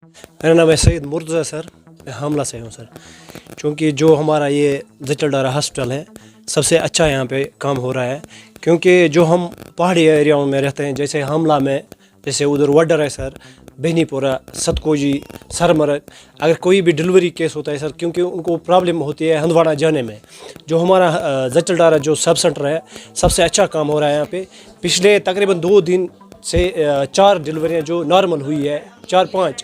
मेरा नाम है सईद मुर्तज़ा सर, मैं हामला से हूँ सर। क्योंकि जो हमारा ये जचलडारा हॉस्पिटल है, सबसे अच्छा यहाँ पे काम हो रहा है। क्योंकि जो हम पहाड़ी एरियाओं में रहते हैं, जैसे हामला में, जैसे उधर वडर है सर, बेनीपुरा, सतकोजी, सरमरग, अगर कोई भी डिलीवरी केस होता है सर, क्योंकि उनको प्रॉब्लम होती है हंदवाड़ा जाने में, जो हमारा जचलडारा जो सब सेंटर है, सबसे अच्छा काम हो रहा है यहाँ पे। पिछले तकरीबन 2 दिन से 4 डिलीवरियाँ जो नॉर्मल हुई है, 4-5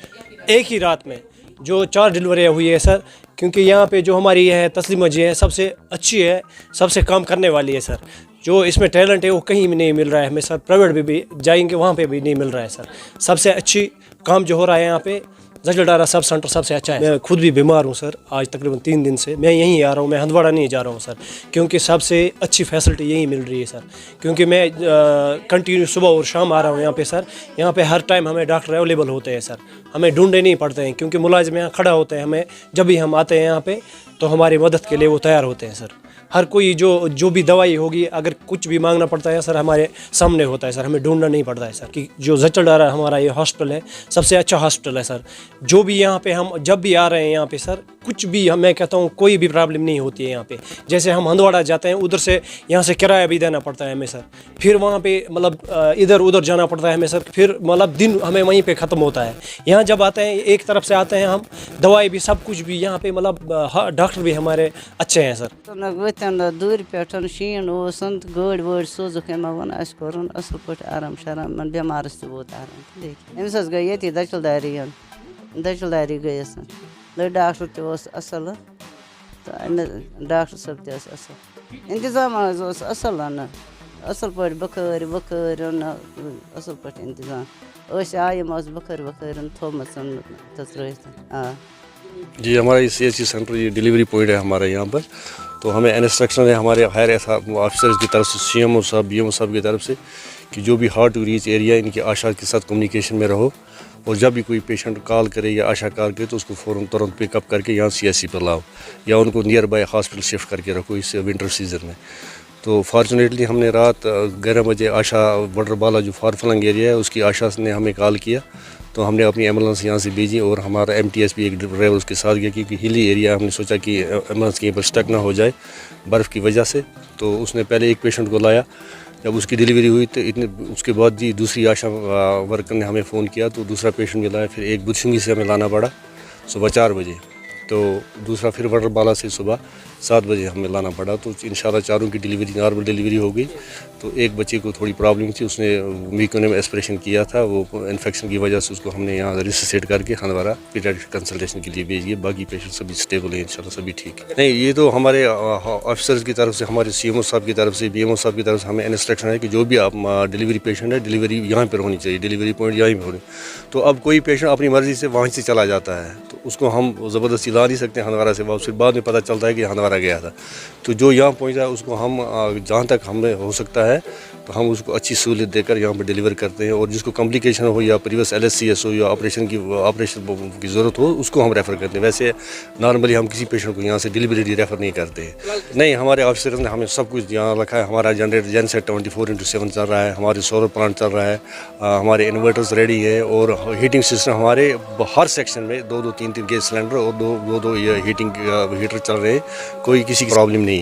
एक ही रात में जो 4 डिलीवरियाँ हुई है सर। क्योंकि यहाँ पे जो हमारी है तस्लीमा जी है, सबसे अच्छी है, सबसे काम करने वाली है सर। जो इसमें टैलेंट है वो कहीं भी नहीं मिल रहा है हमें सर। प्राइवेट भी जाएंगे वहाँ पे भी नहीं मिल रहा है सर। सबसे अच्छी काम जो हो रहा है यहाँ पे जचलडारा सब सेंटर सबसे अच्छा है। मैं खुद भी बीमार हूँ सर, आज तकरीबन 3 दिन से मैं यहीं आ रहा हूँ, मैं हंदवाड़ा नहीं जा रहा हूँ सर। क्योंकि सबसे अच्छी फैसिलिटी यहीं मिल रही है सर। क्योंकि मैं कंटिन्यू सुबह और शाम आ रहा हूँ यहाँ पे सर। यहाँ पे हर टाइम हमें डॉक्टर अवेलेबल होते हैं सर, हमें ढूंढने नहीं पड़ते हैं। क्योंकि मुलाजिम यहाँ खड़ा होते हैं, हमें जब भी हम आते हैं यहाँ पे तो हमारी मदद के लिए वो तैयार होते हैं सर। हर कोई जो भी दवाई होगी, अगर कुछ भी मांगना पड़ता है सर, हमारे सामने होता है सर, हमें ढूंढना नहीं पड़ता है सर। कि जो जचलडारा हमारा ये हॉस्पिटल है, सबसे अच्छा हॉस्पिटल है सर। जो भी यहाँ पे हम जब भी आ रहे हैं यहाँ पे सर, कुछ भी मैं कहता हूँ कोई भी प्रॉब्लम नहीं होती है यहाँ पे। जैसे हम हंदवाड़ा जाते हैं, उधर से यहाँ से किराया भी देना पड़ता है हमें सर, फिर वहाँ पे मतलब इधर उधर जाना पड़ता है हमें सर, फिर मतलब दिन हमें वहीं पे ख़त्म होता है। यहाँ जब आते हैं, एक तरफ से आते हैं हम, दवाई भी सब कुछ भी यहाँ पे मतलब डॉक्टर भी हमारे अच्छे हैं सर। दूर पे शीन गाड़ वाड़ सोजुक वन कोर असल पे आराम शाराम बेमारस वोत आराम। अमिस गई ये दचलदारी गई लड़ डॉक्टर तसल तो डॉक्टर सब तसल इंतजाम असल असल पे बखर वखर असल पे इंतजाम आयम बखर वखर थोम तथ जी। हमारा ये CHC सेंटर ये डिलीवरी पॉइंट है हमारे यहाँ पर। तो हमें इंस्ट्रक्शन है हमारे हायर ऑफिसर्स की तरफ से, CMO साहब, BMO साहब की तरफ से, कि जो भी हार्ड टू रीच एरिया इनके आशा के साथ कम्युनिकेशन में रहो, और जब भी कोई पेशेंट कॉल करे या आशा कॉल करे तो उसको फ़ौरन तुरंत पिकअप करके यहाँ CHC पर लाओ, या उनको नियर बाय हॉस्पिटल शिफ्ट करके रखो इस विंटर सीज़न में। तो फॉर्चुनेटली हमने रात 11 बजे आशा वडरबाला जो फारफलंग एरिया है उसकी आशा ने हमें कॉल किया, तो हमने अपनी एम्बुलेंस यहाँ से भेजी, और हमारा MTS भी एक ड्राइवर उसके साथ गया, क्योंकि हिली एरिया हमने सोचा कि एम्बुलेंस कहीं पर स्टक ना हो जाए बर्फ़ की वजह से। तो उसने पहले एक पेशेंट को लाया, जब उसकी डिलीवरी हुई तो उसके बाद जी दूसरी आशा वर्कर ने हमें फ़ोन किया, तो दूसरा पेशेंट भी लाया। फिर एक बुदशुंगी से हमें लाना पड़ा सुबह 4 बजे, तो दूसरा फिर वडरबाला से सुबह 7 बजे हमें लाना पड़ा। तो इंशाल्लाह चारों की डिलीवरी नॉर्मल डिलीवरी हो गई। तो एक बच्चे को थोड़ी प्रॉब्लम थी, उसने वीकोने में एस्पिरेशन किया था, वो इन्फेक्शन की वजह से उसको हमने यहाँ रिससिटेट करके हंदवाड़ा पीडियाट्रिक कंसल्टेशन के लिए भेजिए। बाकी पेशेंट सभी स्टेबल हैं इंशाल्लाह, सभी ठीक है। नहीं, ये तो हमारे ऑफिसर्स की तरफ से, हमारे CMO साहब की तरफ से, BMO साहब की तरफ से हमें इंस्ट्रक्शन है कि जो भी आप डिलीवरी पेशेंट है, डिलीवरी यहाँ पर होनी चाहिए, डिलीवरी पॉइंट यहीं पर होनी। तो अब कोई पेशेंट अपनी मर्ज़ी से वहाँ से चला जाता है, तो उसको हम ज़बरदस्ती ला नहीं सकते हंदवाड़ा से वापस, फिर बाद में पता चलता है कि हंदवाड़ा गया था। तो जो यहाँ पहुँचा उसको हम जहाँ तक हमें हो सकता है तो हम उसको अच्छी सहूलियत देकर यहाँ पर डिलीवर करते हैं, और जिसको कॉम्प्लिकेशन हो या प्रीवियस LSCS हो या ऑपरेशन की ज़रूरत हो उसको हम रेफ़र करते हैं। वैसे नॉर्मली हम किसी पेशेंट को यहाँ से डिलीवरी रेफ़र नहीं करते हैं। नहीं, हमारे ऑफिसर्स ने हमें सब कुछ यहाँ रखा है। हमारा जनरेटर जेनसेट 24/7 चल रहा है, हमारे सोलर प्लांट चल रहा है, हमारे इन्वर्टर्स रेडी है, और हीटिंग सिस्टम हमारे हर सेक्शन में 2-2, 3-3 गैस सिलेंडर और 2-2 हीटिंग हीटर चल रहे हैं। कोई किसी की प्रॉब्लम नहीं।